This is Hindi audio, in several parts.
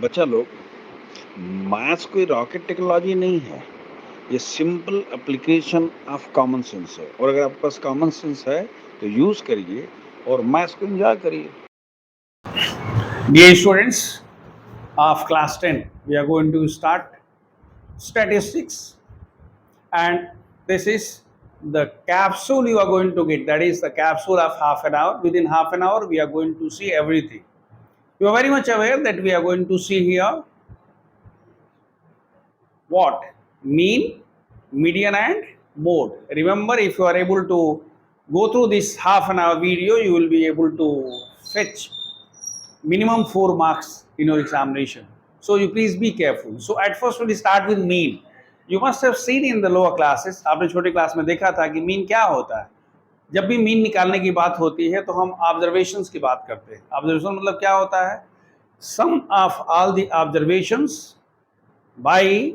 बच्चा लोग, मैथ्स कोई रॉकेट टेक्नोलॉजी नहीं है। ये simple application of common sense है, और अगर आपके पास कॉमन सेंस है तो यूज करिए और मैथ्स को एंजॉय करिए। Dear students of class 10, we are going to start statistics, and this is the capsule you are going to get. That is the capsule of half an hour. Within half an hour, we are going to see everything. You are very much aware that we are going to see here what? Mean, median, and mode. Remember, if you are able to go through this half an hour video, you will be able to fetch minimum 4 marks in your examination. So you please be careful. So at first we'll start with mean. You must have seen in the lower classes, आपने छोटे क्लास में देखा था कि मीन क्या होता है। जब भी मीन निकालने की बात होती है तो हम ऑब्जर्वेशंस की बात करते हैं। ऑब्जर्वेशन मतलब क्या होता है? Sum of all the observations by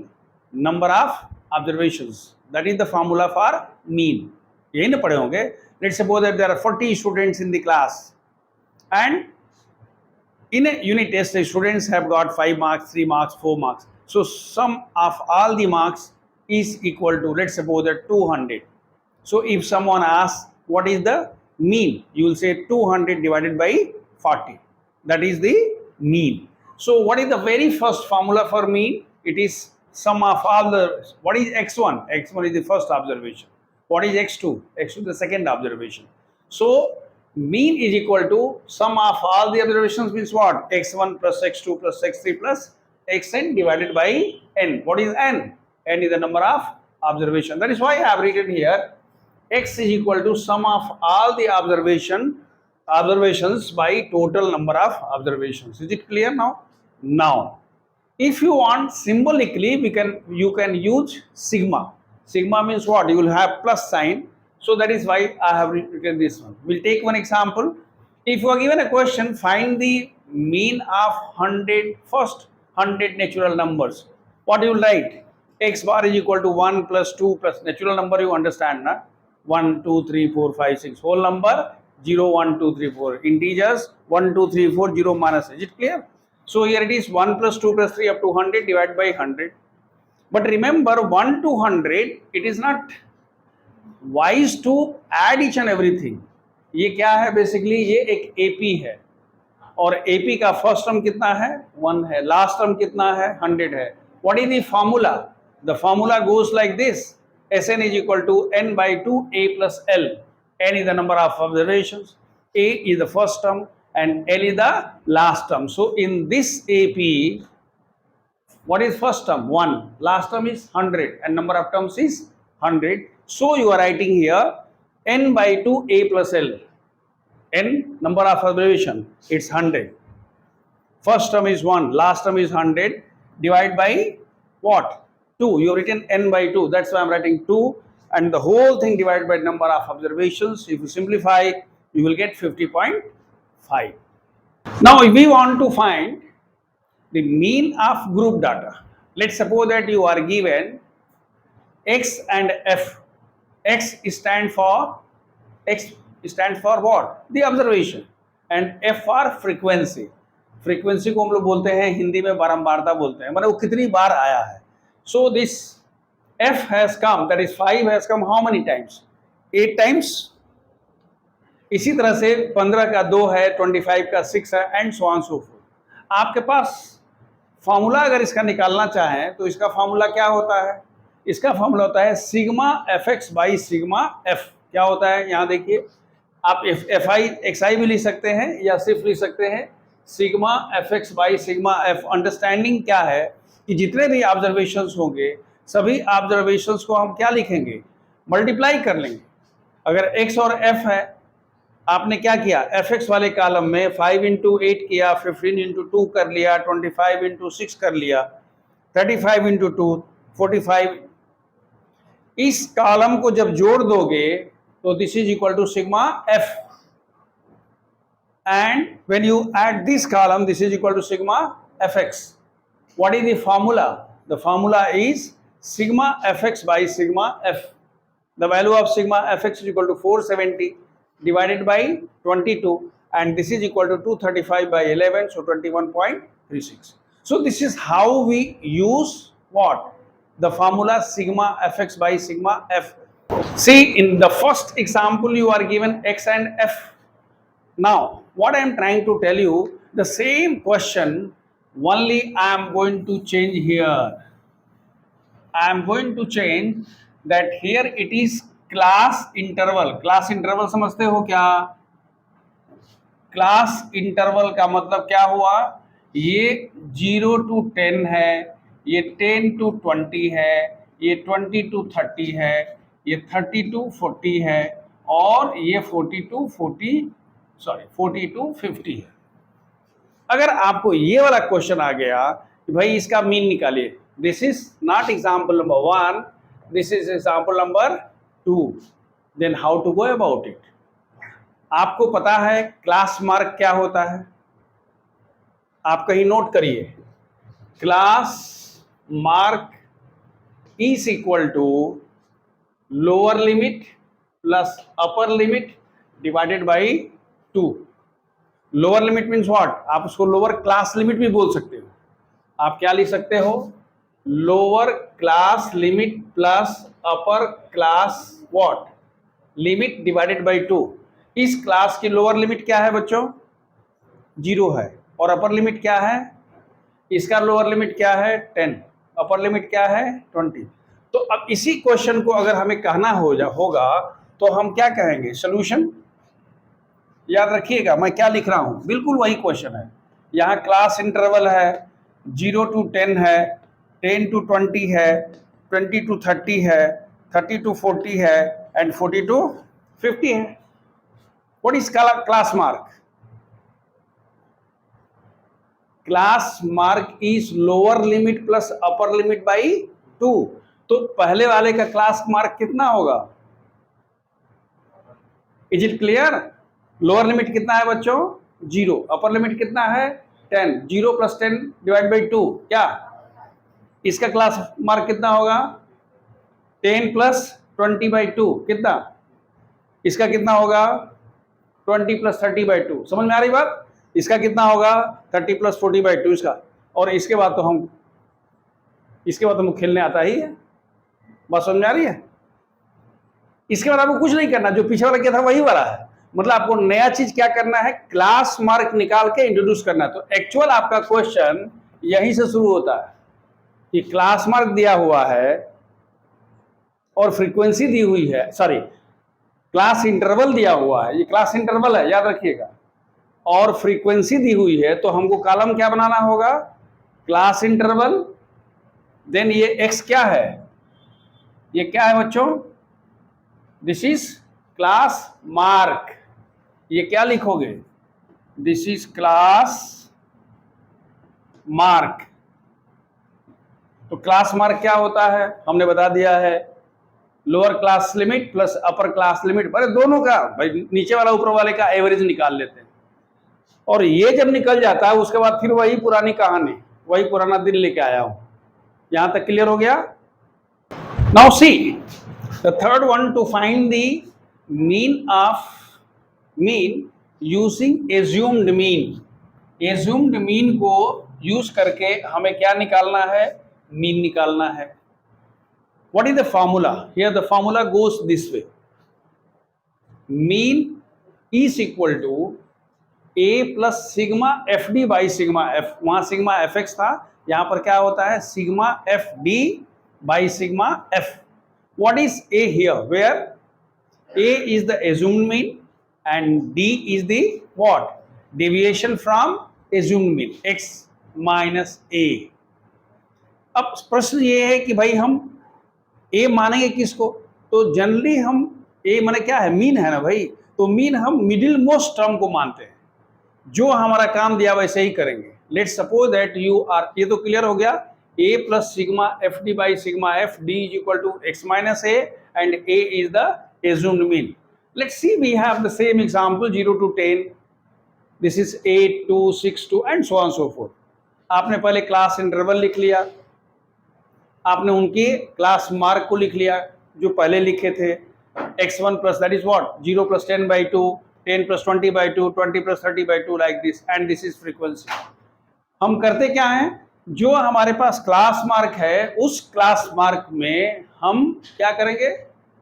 number of observations, that is the formula for mean. यही ना पढ़े होंगे। Let's suppose that there are 40 students in the class, and in a unit test, the students have got 5 marks, 3 marks, 4 marks. So sum of all the marks is equal to, let's suppose that 200. So if someone asks what is the mean, you will say 200 divided by 40. That is the mean. So what is the very first formula for mean? It is sum of all the, what is x1? X1 is the first observation. What is x2? X2 is the second observation. So mean is equal to sum of all the observations means what? X1 plus x2 plus x3 plus xn divided by n. What is n? N is the number of observation. That is why I have written here x is equal to sum of all the observations by total number of observations. Is it clear now? Now, if you want symbolically, you can use sigma. Sigma means what? You will have plus sign. So that is why I have written this one. We'll take one example. If you are given a question, find the mean of 100 first 100 natural numbers. What do you write? X bar is equal to 1 plus 2 plus natural number, you understand, na? 1, 2, 3, 4, 5, 6. Whole number 0, 1, 2, 3, 4. Integers 1, 2, 3, 4, 0 minus. Is it clear? So here it is 1 plus 2 plus 3 up to 100 divided by 100. But remember, 1 to 100, it is not wise to add each and everything. ये क्या है? बेसिकली ये एक AP है, और AP का फर्स्ट टर्म कितना है? 1 है, लास्ट टर्म कितना है? 100 है. What is the formula? The formula goes like this: Sn is equal to n by 2 A plus L. N is the number of observations, A is the first term, and L is the last term. So in this AP, what is first term? 1. Last term is 100, and number of terms is 100. So you are writing here n by 2 A plus L. N number of observation, it's 100. First term is 1, last term is 100. Divide by what? 2. You have written n by 2. That's why I'm writing 2. And the whole thing divided by number of observations. If you simplify, you will get 50.5. Now, if we want to find the mean of group data, let's suppose that you are given X and F. X stands for what? The observation. And F for frequency. Frequency को हम लोग बोलते हैं हिंदी में बारंबारता बोलते हैं, मतलब वो कितनी बार आया है. So this F has come, that is 5 has come how many times? 8 times. इसी तरह से 15 का 2 है, 25 का 6 है, and so on so fourth. आपके पास फॉर्मूला अगर इसका निकालना चाहें तो इसका फॉर्मूला क्या होता है? इसका फॉर्मूला होता है sigma F x by sigma F. क्या होता है? यहाँ देखिए, आप एफ आई एक्स आई भी लिख सकते हैं या सिर्फ लिख सकते हैं sigma F x by sigma F. Understanding क्या है कि जितने भी ऑब्जर्वेशंस होंगे सभी ऑब्जर्वेशंस को हम क्या लिखेंगे? मल्टीप्लाई कर लेंगे. अगर x और f है, आपने क्या किया? एफ एक्स वाले कॉलम में 5 इंटू 8 किया, 15 इंटू 2 कर लिया, 25 इंटू 6 कर लिया, 35 इंटू 2 45. इस कॉलम को जब जोड़ दोगे तो this is equal to sigma F, and when you add this column, this is equal to sigma fx. What is the formula? The formula is sigma fx by sigma f. The value of sigma fx is equal to 470 divided by 22, and this is equal to 235 by 11, so 21.36. So this is how we use what? The formula sigma fx by sigma f. See, in the first example you are given x and f. Now what I am trying to tell you, the same question, only I am going to change here. I am going to change that here it is class interval. Class interval समझते हो क्या? क्लास इंटरवल का मतलब क्या हुआ? ये 0 to 10 है, ये 10 to 20 है, ये 20 to 30 है, ये 30 to 40 है, और ये 40 to 50 है। अगर आपको ये वाला क्वेश्चन आ गया कि भाई इसका मीन निकालिए, this is not example number 1, this is example number 2, then how to go about it? आपको पता है क्लास मार्क क्या होता है? आप कहीं नोट करिए, class mark is equal to lower limit plus upper limit divided by 2। Lower limit means what? आप उसको लोअर क्लास लिमिट भी बोल सकते हो। आप क्या लिख सकते हो? Lower class limit plus upper class what limit divided by 2। इस क्लास की लोअर लिमिट क्या है बच्चों? 0 है, और अपर लिमिट क्या है? इसका लोअर लिमिट क्या है? 10, अपर लिमिट क्या है? 20। तो अब इसी क्वेश्चन को अगर हमें कहना होगा तो हम क्या कहेंगे? सॉल्यूशन। याद रखिएगा मैं क्या लिख रहा हूं, बिल्कुल वही क्वेश्चन है। यहाँ क्लास इंटरवल है, 0 to 10 है, 10 to 20 है, 20 to 30 है, 30 to 40 है, एंड 40 to 50 है। What is class mark? Class mark is lower limit plus upper limit by 2। तो पहले वाले का क्लास मार्क कितना होगा? Is it clear? Lower limit कितना है बच्चों? 0। अपर लिमिट कितना है? 10। 0 प्लस 10 डिवाइड बाई 2 क्या? इसका क्लास मार्क कितना होगा? 10 प्लस 20 बाई 2 कितना? इसका कितना होगा? 20 प्लस 30 बाई 2। समझ में आ रही बात? इसका कितना होगा? 30 प्लस 40 बाई 2 इसका। और इसके बाद तो हम खेलने आता ही है। बात समझ में आ रही है? इसके बाद आपको कुछ नहीं करना, जो पीछे वाला किया था वही वाला है। मतलब आपको नया चीज क्या करना है? क्लास मार्क निकाल के इंट्रोड्यूस करना है। तो एक्चुअल आपका क्वेश्चन यहीं से शुरू होता है कि क्लास मार्क दिया हुआ है और फ्रीक्वेंसी दी हुई है, सॉरी क्लास इंटरवल दिया हुआ है, ये क्लास इंटरवल है याद रखिएगा, और फ्रीक्वेंसी दी हुई है। तो हमको कॉलम क्या बनाना होगा? Class interval. देन ये एक्स क्या है? ये क्या है बच्चों? This is class mark. ये क्या लिखोगे? This is class mark. तो क्लास मार्क क्या होता है हमने बता दिया है, lower class limit plus upper class limit. पर दोनों का भाई नीचे वाला ऊपर वाले का एवरेज निकाल लेते हैं, और ये जब निकल जाता है उसके बाद फिर वही पुरानी कहानी, वही पुराना दिन लेके आया हूं। यहां तक क्लियर हो गया? Now see the third one, to find the mean using assumed mean. Assumed mean को यूज करके हमें क्या निकालना है? मीन निकालना है। What is the formula? Here the formula goes this way. Mean is equal to a plus sigma fd by sigma f। वहां sigma fx था, यहां पर क्या होता है? sigma fd by sigma f। What is a here? Where a is the assumed mean and d is the what? Deviation from assumed mean, x minus a। अब प्रश्न ये है कि भाई हम ए मानेंगे किसको? तो जनरली हम ए माने क्या है? मीन है ना भाई। तो मीन हम मिडिल मोस्ट टर्म को मानते हैं, जो हमारा काम दिया वैसे ही करेंगे। Let's suppose that you are, ये तो क्लियर हो गया, A plus sigma F D by sigma F, D is equal to X minus A and A is the assumed mean. Let's see we have the same example 0 to 10, this is 8 to 6 to and so on so fourth. आपने पहले क्लास इंटरवल लिख लिया, आपने उनके क्लास मार्क को लिख लिया जो पहले लिखे थे, x1 plus that is what 0 plus 10 by 2, 10 plus 20 by 2, 20 plus 30 by 2, like this, and this is frequency. हम करते क्या हैं? जो हमारे पास क्लास मार्क है उस क्लास मार्क में हम क्या करेंगे,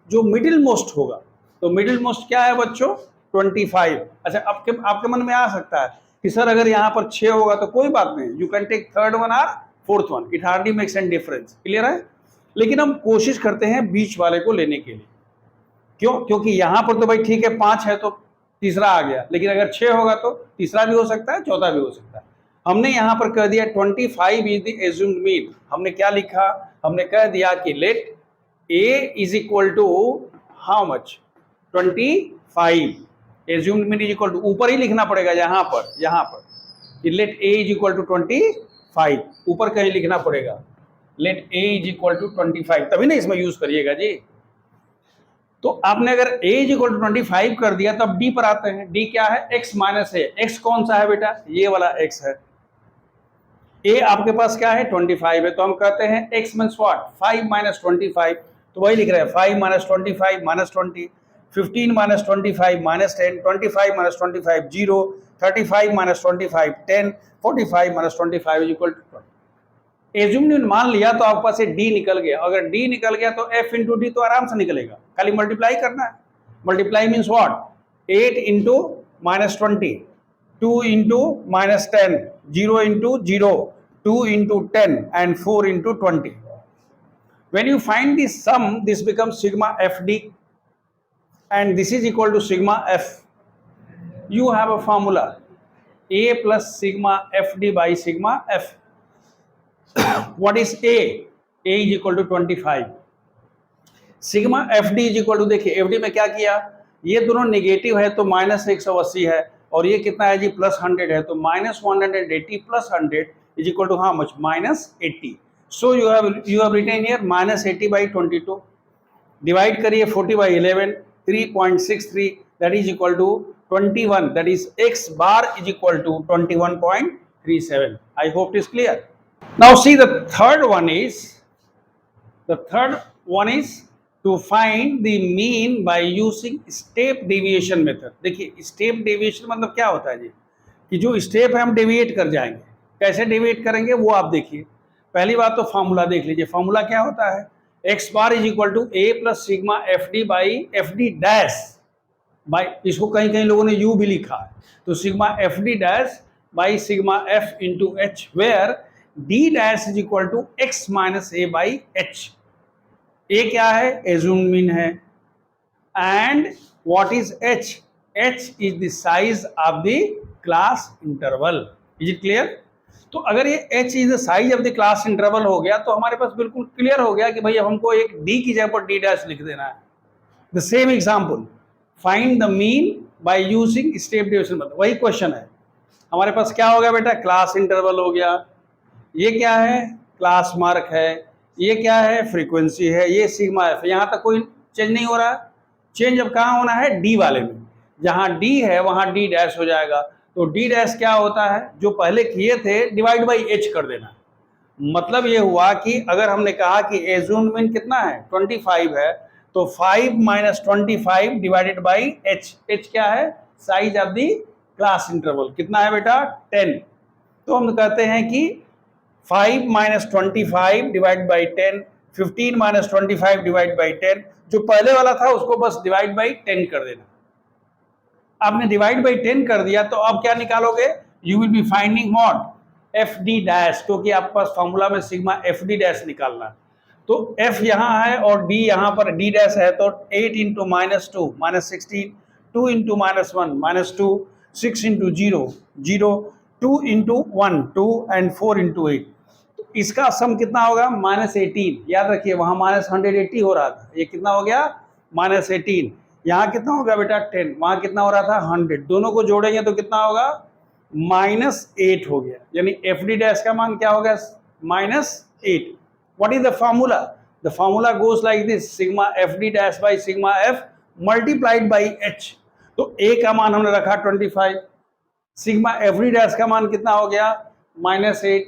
जो मिडिल मोस्ट होगा, तो मिडिल मोस्ट क्या है बच्चों 25। अच्छा, आपके आपके मन में आ सकता है कि सर अगर यहाँ पर 6 होगा तो कोई बात नहीं, you can take third one और fourth one, it hardly makes an difference, clear है। लेकिन हम कोशिश करते हैं बीच वाले को लेने के लिए, क्यों, क्योंकि यहाँ पर तो भाई ठीक है 5 है तो तीसरा आ गया, लेकिन अगर 6 होगा तो तीसरा भी हो सकता है, चौथा भी हो सकता है। हमने यहाँ पर कह दिया 25 इज द एज्यूम्ड मीन। हमने क्या लिखा, हमने कह दिया कि let A is equal to how much 25, assumed mean is equal to, ऊपर ही लिखना पड़ेगा यहाँ पर कि let A is equal to 25, ऊपर कहीं लिखना पड़ेगा let A is equal to 25, तभी ना इसमें यूज करिएगा जी। तो आपने अगर a इज इक्वल टू 25 कर दिया तो अब d पर आते हैं। d क्या है, x माइनस a। x कौन सा है बेटा, ये वाला x है। a आपके पास क्या है 25 है, तो हम कहते हैं x मीन्स व्हाट 5 माइनस 25, तो वही लिख रहे हैं 5 minus 25 minus 20, 15 minus 25 minus 10, 25 minus 25 0, 35 minus 25 10, 45 minus 25 is equal to 20। Assume मान लिया तो आपके पास से डी निकल गया, अगर डी निकल गया तो एफ इंटू डी तो आराम से निकलेगा, खाली मल्टीप्लाई करना है। Multiply means what 8 into minus 20, 2 into minus 10, 0 into 0, 2 into 10 and 4 into 20. When you find the sum, this becomes sigma fd and this is equal to sigma f. You have a formula a plus sigma fd by sigma f. What is a? a is equal to 25. Sigma F D is equal to, देखिए एफ डी में क्या किया, ये दोनों नेगेटिव है तो माइनस 180 है, और ये कितना है जी प्लस 100 है, तो minus 180 plus 100 is equal to how much minus 80। So you have written here minus 80 by 22, divide करिए 40 by 11, 3.63 that is equal to 21, that is X bar is equal to 21.37। I hope it is clear. Now see the third one is to find the mean by using step deviation method। देखिए step deviation मतलब क्या होता है जी, कि जो स्टेप है हम डेविएट कर जाएंगे। कैसे डेविएट करेंगे वो आप देखिए। पहली बात तो फॉर्मूला देख लीजिए, फॉर्मूला क्या होता है, X bar is equal to A plus sigma F D by F D dash by, इसको कहीं कहीं लोगों ने यू भी लिखा है, तो sigma F D dash by sigma F into H, where d dash is equal to x minus a by h। a क्या है, assumed mean है, and what is h? h is the size of the class interval। is it clear? तो अगर ये h is the size of the class interval हो गया तो हमारे पास बिल्कुल क्लियर हो गया कि भाई हमको एक d की जगह पर d dash लिख देना है। the same example, find the mean by using step deviation method। वही क्वेश्चन है, हमारे पास क्या हो गया बेटा, क्लास इंटरवल हो गया, ये क्या है क्लास मार्क है, ये क्या है फ्रीक्वेंसी है, ये सिग्मा एफ, यहाँ तक कोई चेंज नहीं हो रहा। चेंज अब कहाँ होना है, डी वाले में, जहाँ डी है वहाँ डी डैश हो जाएगा। तो डी डैश क्या होता है, जो पहले किए थे डिवाइड बाई एच कर देना। मतलब ये हुआ कि अगर हमने कहा कि एज्यूम्ड मीन कितना है 25 है, तो 5 minus 25 divided by H. H क्या है, size of the class interval, कितना है बेटा 10। तो हम कहते हैं कि 5 minus 25 divide by 10, 15 minus 25 divide by 10, जो पहले वाला था उसको बस डिवाइड बाई 10 कर देना। आपने डिवाइड बाई 10 कर दिया तो अब क्या निकालोगे, you will be finding what F D dash, क्योंकि आपके पास फॉर्मूला में सिग्मा एफ डी डैश निकालना है। तो एफ यहाँ है और डी यहाँ पर डी डैश है, तो 8 into minus 2 minus 16, 2 into minus 1 minus 2, 6 into 0 0, 2 into 1 2 and 4 into 8। तो इसका सम कितना होगा माइनस 18। याद रखिए वहाँ माइनस 180 हो रहा था, ये कितना हो गया माइनस 18। यहाँ कितना होगा बेटा 10, वहाँ कितना हो रहा था 100, दोनों को जोड़ेंगे तो कितना होगा माइनस 8 हो गया। यानी एफ डी डैश का मान क्या हो गया minus 8। What is the formula, the formula goes like this, sigma F D dash by sigma F multiplied by H. तो ए का मान हमने रखा 25, सिग्मा एफ डी डैश का मान कितना हो गया माइनस 8,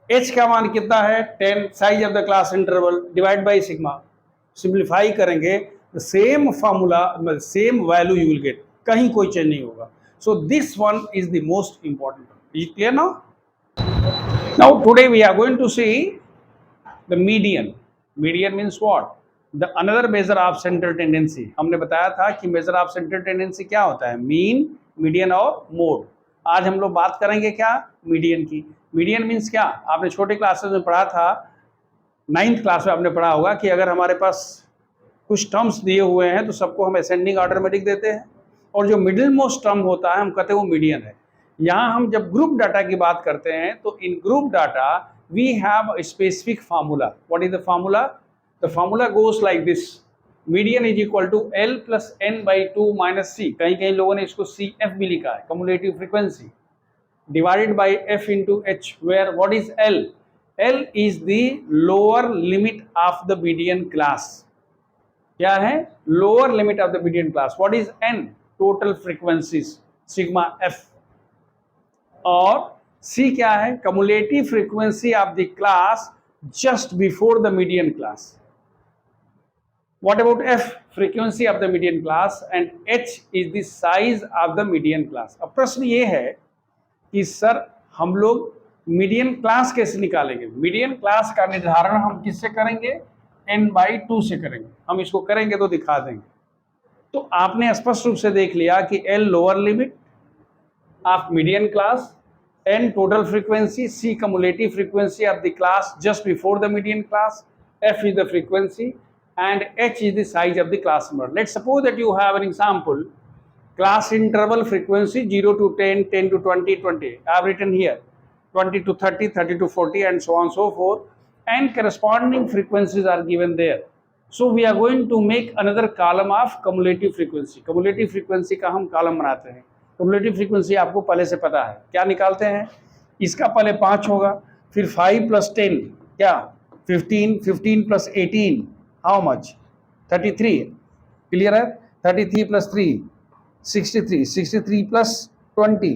एच का मान कितना है 10, size of the class interval divide by sigma. Simplify करेंगे same formula, same value you will get, कहीं कोई चेंज नहीं होगा। So this one is the most important. Is clear now? Now today we are going to see the median. Median means what? The another measure of central tendency. हमने बताया था कि measure of central tendency क्या होता है? मीन, मीडियन और मोड. आज हम लोग बात करेंगे क्या? मीडियन की. मीडियन मीन्स क्या? आपने छोटे क्लासेस में पढ़ा था, 9th क्लास में आपने पढ़ा होगा कि अगर हमारे पास कुछ टर्म्स दिए हुए हैं तो सबको हम असेंडिंग ऑर्डर में लिख देते हैं, और जो मिडिल मोस्ट टर्म होता है हम कहते हैं वो मीडियन है. यहाँ हम जब ग्रुप डाटा की बात करते हैं तो in group data we have a specific formula. What is the formula? The formula goes like this: median is equal to L plus N by two minus C. कहीं कहीं लोगों ने इसको सी एफ भी लिखा है, cumulative frequency, divided by f into h, where what is L? L is the lower limit of the median class. क्या है? Lower limit of the median class. What is N? Total frequencies, sigma f. और C क्या है? Cumulative frequency of the class just before the median class. What about F? Frequency of the median class. And H is the size of the median class. अब प्रश्न ये है कि सर हम लोग मीडियन क्लास कैसे निकालेंगे? मीडियन क्लास का निर्धारण हम किससे करेंगे? n/2 से करेंगे. हम इसको करेंगे तो दिखा देंगे. तो आपने स्पष्ट रूप से देख लिया कि L lower limit of median class, N total frequency, C cumulative frequency of the class just before the median class, F is the frequency, and H is the size of the class number. Let's suppose that you have an example, class interval frequency 0 to 10, 10 to 20, 20. I have written here 20 to 30, 30 to 40, and so on and so forth, and corresponding frequencies are given there. So we are going to make another column of cumulative frequency. Cumulative frequency का हम कॉलम बनाते हैं. Cumulative frequency आपको पहले से पता है. क्या निकालते हैं? इसका पहले 5 होगा, फिर 5 plus 10 क्या? 15, 15 plus 18 how much? 33. क्लियर है? 33 plus 3 63, 63 plus 20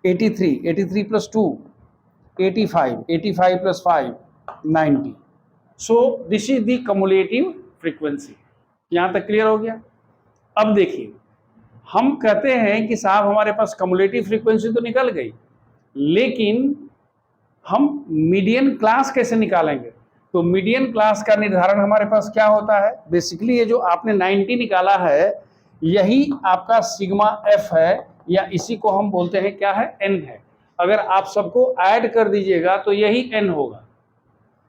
83, 83 plus 2 85, 85 plus 5 90. So this is the cumulative frequency. यहाँ तक क्लियर हो गया? अब देखिए, हम कहते हैं कि साहब हमारे पास cumulative frequency तो निकल गई, लेकिन हम मीडियन क्लास कैसे निकालेंगे? तो मीडियन क्लास का निर्धारण हमारे पास क्या होता है? बेसिकली ये जो आपने 90 निकाला है, यही आपका सिग्मा एफ है, या इसी को हम बोलते हैं क्या है? एन है. अगर आप सबको ऐड कर दीजिएगा तो यही एन होगा.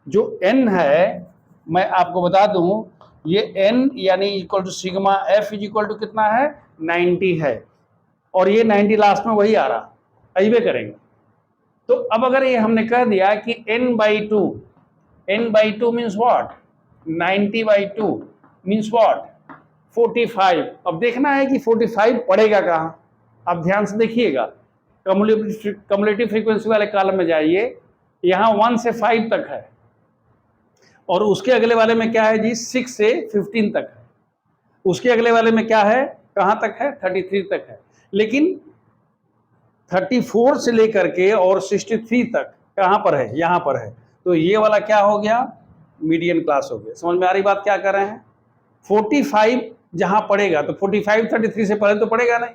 जो एन है मैं आपको बता दूं, ये एन यानी equal to sigma F is equal to कितना है? 90 है, और ये 90 लास्ट में वही आ रहा, अइबे करेंगे. तो अब अगर ये हमने कह दिया कि n/2, n/2 means what? 90/2 means what? 45. अब देखना है कि 45 पड़ेगा कहाँ. आप ध्यान से देखिएगा, कम्युलेटिव फ्रीक्वेंसी वाले कॉलम में जाइए, यहाँ 1 से 5 तक है, और उसके अगले वाले में क्या है जी? 6 से 15 तक है. उसके अगले वाले में क्या है? कहाँ तक है? 33 तक है. लेकिन 34 से लेकर के और 63 तक कहाँ पर है? यहाँ पर है. तो ये वाला क्या हो गया? मीडियन क्लास हो गया. समझ में आ रही बात क्या कर रहे हैं? 45 जहाँ पड़ेगा तो 45 33 से पहले तो पड़ेगा नहीं,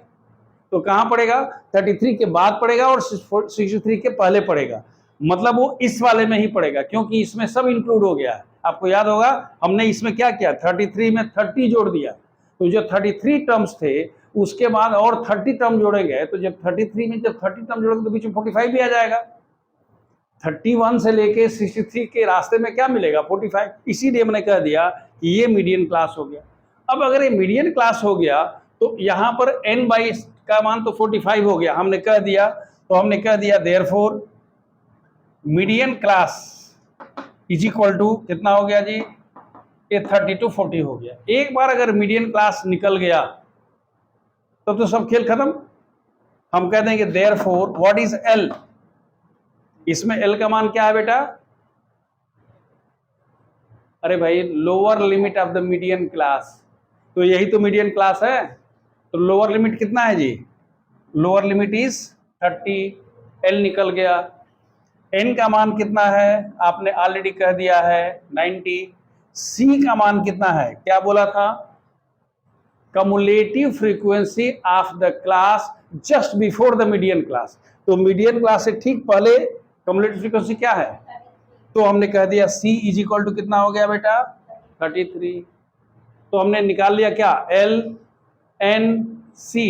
तो कहाँ पड़ेगा? 33 के बाद पड़ेगा और 63 के पहले पड़ेगा. मतलब वो इस वाले में ही पड़ेगा, क्योंकि इसमें सब इंक्लूड हो गया है. आपको याद होगा हमने इसमें क्या किया? 33 में 30 जोड़ दिया, तो जो 33 टर्म्स थे उसके बाद और 30 टर्म जोड़े गए, तो जब 33 में जब 30 टर्म जोड़ेंगे तो बीच में 45 भी आ जाएगा. 31 से लेके 63 के रास्ते में क्या मिलेगा? 45. इसीलिए मैंने कह दिया कि ये मीडियन क्लास हो गया. अब अगर ये मीडियन क्लास हो गया तो यहाँ पर n/, का मान तो 45 हो गया, हमने कह दिया. तो हमने कह दिया therefore median class is equal to कितना हो गया जी? ये 30 to 40 हो गया. एक बार अगर मीडियन क्लास निकल गया तब तो सब खेल खत्म. हम कह देंगे देयरफॉर व्हाट इज L? इसमें L का मान क्या है बेटा? अरे भाई lower limit of the median class, तो यही तो मीडियन क्लास है. तो लोअर लिमिट कितना है जी? Lower limit is 30. L निकल गया. N का मान कितना है? आपने ऑलरेडी कह दिया है 90. C का मान कितना है? क्या बोला था? cumulative frequency of the class just before the median class. तो मीडियन क्लास से ठीक पहले कम्युलेटिव फ्रीक्वेंसी क्या है, तो हमने कह दिया C इज इक्वल टू कितना हो गया बेटा 33। तो हमने निकाल लिया क्या L N C।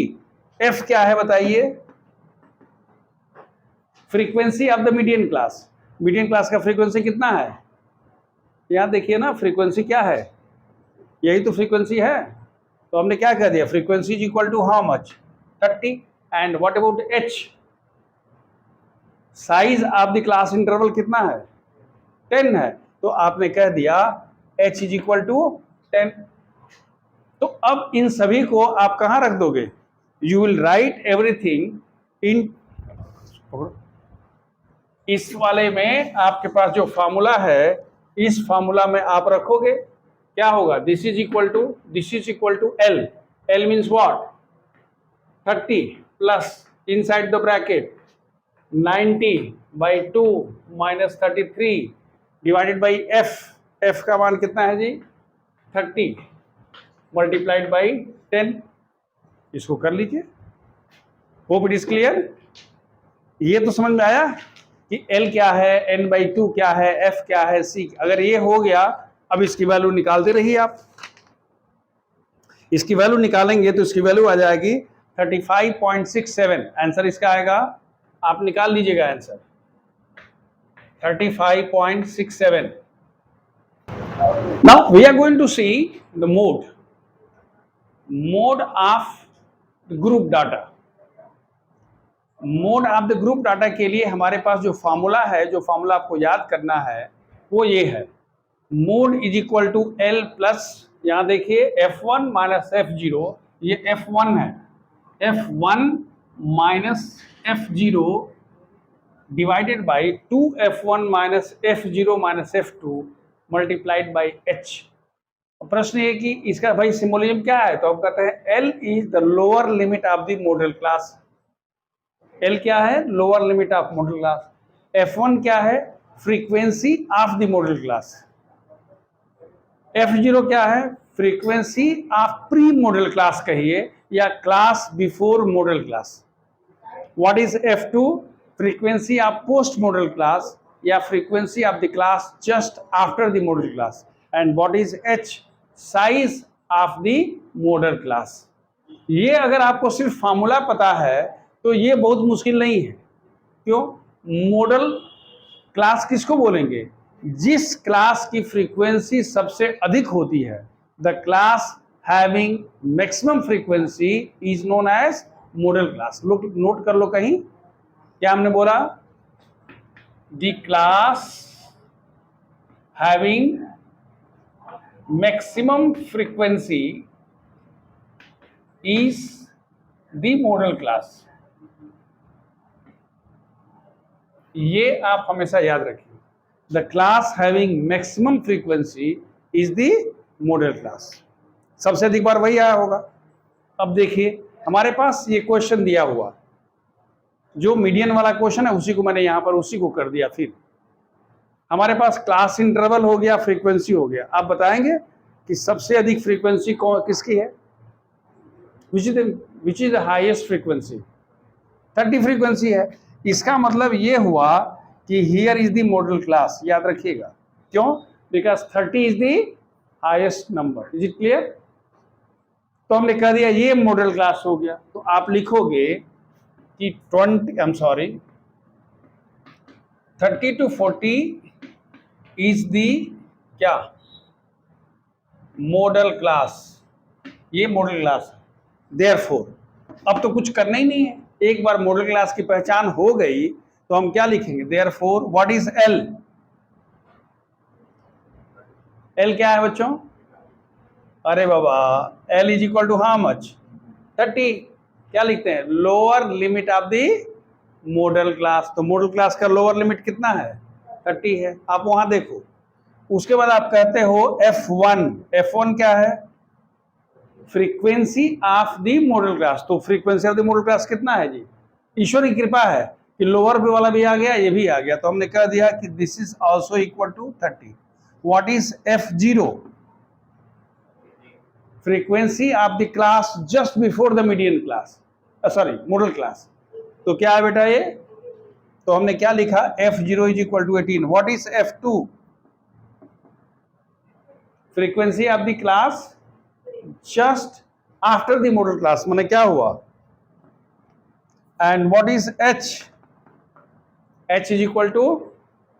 F क्या है बताइए, frequency of the median class. Median class का फ्रीक्वेंसी कितना है, यहां देखिए ना फ्रीक्वेंसी क्या है, यही तो फ्रीक्वेंसी है। तो हमने क्या कह दिया frequency is equal to how much 30। And what about H, size of the class interval कितना है 10 है, तो आपने कह दिया H इज इक्वल टू 10। तो अब इन सभी को आप कहां रख दोगे, you will write everything in, इस वाले में आपके पास जो फॉर्मूला है इस फॉर्मूला में आप रखोगे, क्या होगा this is equal to L, L means what 30 plus inside the bracket 90/2 minus 33 divided by F, F का मान कितना है जी 30 मल्टीप्लाइड बाई 10। इसको कर लीजिए, होप इट इज क्लियर। ये तो समझ में आया कि L क्या है, N/2 क्या है, F क्या है, C। अगर ये हो गया, अब इसकी वैल्यू निकालते रहिए आप। इसकी वैल्यू निकालेंगे तो इसकी वैल्यू आ जाएगी 35.67। आंसर इसका आएगा, आप निकाल लीजिएगा answer 35.67। Now we are going to see the mode of group data. Mode of the group data के लिए हमारे पास जो फॉर्मूला है, जो फॉर्मूला आपको याद करना है वो ये है, mode is equal to L plus, यहां देखिए F1 माइनस F0, ये F1 है, F1 minus F0 divided by 2F1 minus F0 minus F2 multiplied by H। प्रश्न ये कि इसका भाई सिंबोलिज्म क्या है, तो आप कहते हैं L is the lower limit of the modal class. L क्या है, lower limit of modal class. F1 क्या है, frequency of the modal class. F0 क्या है, frequency of pre modal class कहिए या class before modal class. What is F2, frequency of post modal class या frequency of the class just after the modal class. And what is H, size of the modal class. ये अगर आपको सिर्फ फार्मूला पता है तो ये बहुत मुश्किल नहीं है। क्यों, मॉडल क्लास किसको बोलेंगे, जिस क्लास की फ्रीक्वेंसी सबसे अधिक होती है। The class having maximum frequency is known as modal class. Note कर लो कहीं, क्या हमने बोला, the class having maximum frequency is the modal class. ये आप हमेशा याद रखिए, the class having maximum frequency is the modal class. सबसे अधिक बार वही आया होगा। अब देखिए हमारे पास ये क्वेश्चन दिया हुआ, जो मीडियन वाला क्वेश्चन है उसी को मैंने यहां पर उसी को कर दिया। फिर हमारे पास क्लास इंटरवल हो गया, फ्रीक्वेंसी हो गया। आप बताएंगे कि सबसे अधिक फ्रीक्वेंसी किसकी है, which is the highest frequency, 30 frequency है। इसका मतलब ये हुआ कि here is the modal class, याद रखिएगा। क्यों, because 30 is the highest number. Is it clear. तो हमने कह दिया ये मॉडल क्लास हो गया, तो आप लिखोगे कि 30 to 40 इज द क्या, मॉडल क्लास। ये मॉडल क्लास है। देयरफॉर अब तो कुछ करना ही नहीं है, एक बार मॉडल क्लास की पहचान हो गई तो हम क्या लिखेंगे, therefore what is L, L क्या है बच्चों, अरे बाबा L is equal to how much 30। क्या लिखते हैं, lower limit of the modal class. तो मॉडल क्लास का लोअर लिमिट कितना है 30 है, आप वहां देखो। उसके बाद आप कहते हो F1, F1 क्या है, frequency of the modal class. तो frequency of the modal class कितना है जी, ईश्वर की कृपा है कि लोअर पे वाला भी आ गया, ये भी आ गया। तो हमने कह दिया कि this is also equal to 30। What is F0, frequency of the class just before the median class, sorry modal class. तो क्या है बेटा, ये तो हमने क्या लिखा, f0 is equal to 18. What is f2? Frequency of the class just after the modal class, माने क्या हुआ. And what is h? h is equal to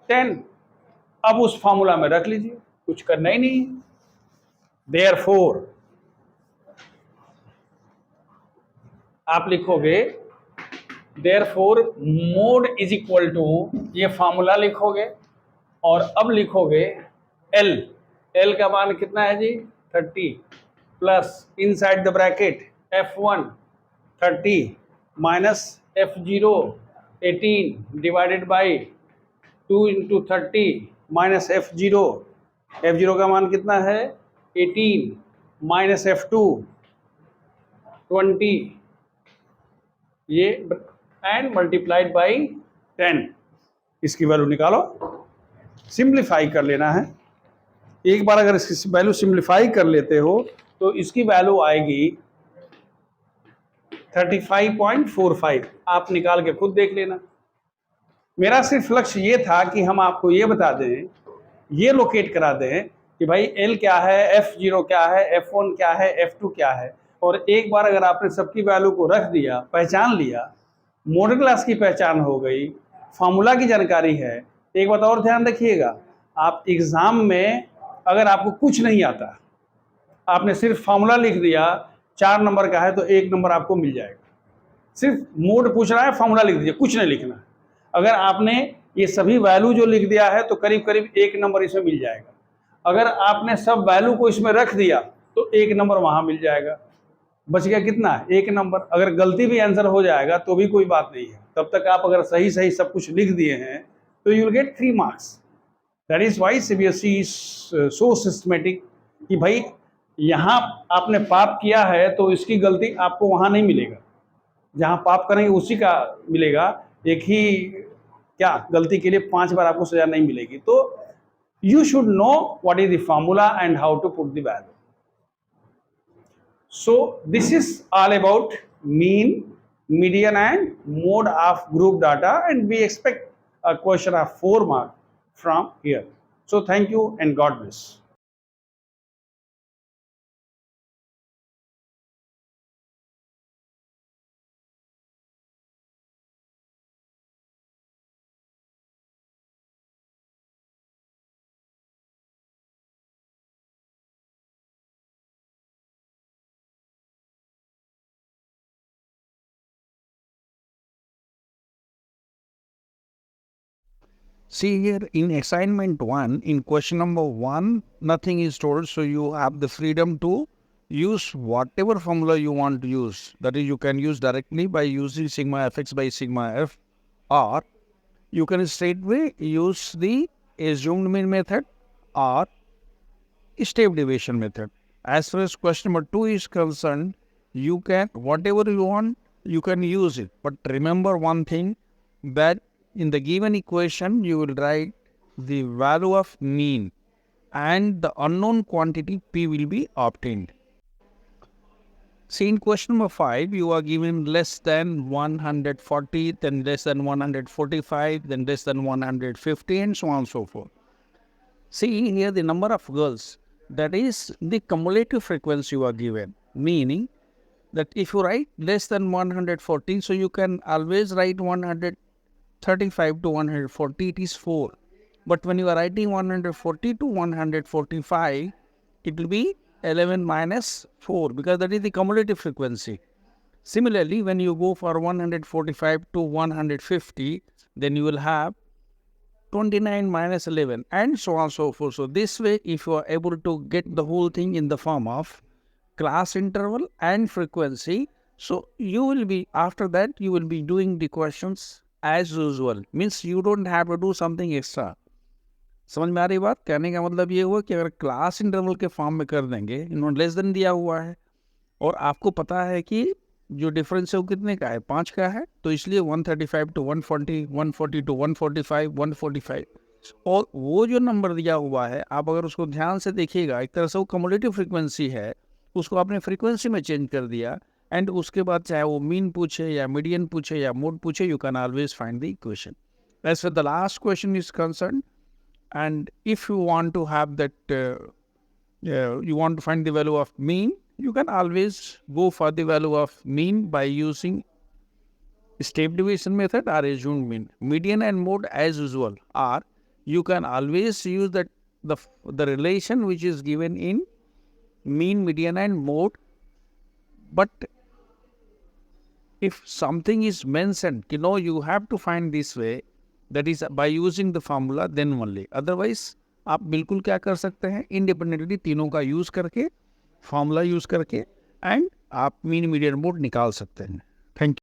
10. अब उस फॉर्मूला में रख लीजिए, कुछ करना ही नहीं. देयरफॉर आप लिखोगे therefore mode is equal to, ये फॉर्मूला लिखोगे और अब लिखोगे L. L का मान कितना है जी, 30 plus inside the bracket F1 30 minus F0 18 divided by 2 into 30 minus F0. F0 का मान कितना है 18 माइनस F2 20 ये एंड मल्टीप्लाइड बाई 10. इसकी वैल्यू निकालो, सिंप्लीफाई कर लेना है. एक बार अगर इसकी वैल्यू सिंप्लीफाई कर लेते हो तो इसकी वैल्यू आएगी 35.45. आप निकाल के खुद देख लेना. मेरा सिर्फ लक्ष्य ये था कि हम आपको ये बता दें, ये लोकेट करा दें कि भाई L क्या है, F0 क्या है, F1 क्या है, F2 क्या है. और एक बार अगर आपने सबकी वैल्यू को रख दिया, पहचान लिया, मॉडल क्लास की पहचान हो गई, फार्मूला की जानकारी है. एक बात और ध्यान रखिएगा, आप एग्जाम में अगर आपको कुछ नहीं आता, आपने सिर्फ फार्मूला लिख दिया, 4 नंबर का है तो 1 नंबर आपको मिल जाएगा. सिर्फ मोड पूछ रहा है, फार्मूला लिख दीजिए, कुछ नहीं लिखना. अगर आपने ये सभी वैल्यू जो लिख दिया है तो करीब करीब 1 नंबर इसमें मिल जाएगा. अगर आपने सब वैल्यू को इसमें रख दिया तो 1 नंबर वहां मिल जाएगा. बच गया कितना, 1 नंबर. अगर गलती भी आंसर हो जाएगा तो भी कोई बात नहीं है, तब तक आप अगर सही सही सब कुछ लिख दिए हैं तो you will get 3 marks. That is why CBSE is so systematic कि भाई यहाँ आपने पाप किया है तो इसकी गलती आपको वहां नहीं मिलेगा, जहां पाप करेंगे उसी का मिलेगा. एक ही क्या गलती के लिए 5 बार आपको सजा नहीं मिलेगी. तो you should know what is the formula and how to put the value. So this is all about mean, median and mode of group data, and we expect a question of 4 marks from here. So thank you and God bless. See here in assignment 1, in question number 1, nothing is told, so you have the freedom to use whatever formula you want to use. That is, you can use directly by using sigma fx by sigma f, or you can straightway use the assumed mean method or step deviation method. As far as question number 2 is concerned, you can, whatever you want, you can use it. But remember one thing, that in the given equation, you will write the value of mean and the unknown quantity P will be obtained. See, in question number 5, you are given less than 140, then less than 145, then less than 150, and so on and so forth. See here the number of girls, that is the cumulative frequency you are given, meaning that if you write less than 140, so you can always write 135 to 140, it is 4. But when you are writing 140 to 145, it will be 11 minus 4, because that is the cumulative frequency. Similarly, when you go for 145 to 150, then you will have 29 minus 11, and so on and so forth. So this way, if you are able to get the whole thing in the form of class interval and frequency, so you will be, after that, you will be doing the questions as usual. Means you don't have to do something extra. समझ में आ रही बात? कहने का मतलब ये हुआ कि अगर क्लास इंटरवल के फॉर्म में कर देंगे, इन्होंने लेस देन दिया हुआ है और आपको पता है कि जो डिफरेंस है वो कितने का है, 5 का है, तो इसलिए 135 टू 140, 140 टू 145, 145, और वो जो नंबर दिया हुआ है, आप अगर उसको ध्यान से देखिएगा, एक तरह से वो कम्युलेटिव फ्रीक्वेंसी है, उसको आपने फ्रीक्वेंसी में चेंज कर दिया, एंड उसके बाद चाहे वो मीन पूछे या मीडियन पूछे या मोड पूछे, you can always find the equation. as far the last question is concerned, and if you want to have that, you want to find the value of mean, you can always go for the value of mean by using step deviation method or assumed mean. Median and mode as usual, or you can always use that the relation which is given in mean, median and mode. But if something is mentioned, you have to find this way, that is by using the formula, then only. Otherwise आप बिल्कुल क्या कर सकते हैं, इंडिपेंडेंटली तीनों का यूज करके, फॉर्मूला यूज करके, एंड आप मीन मीडियन मोड निकाल सकते हैं. Thank you.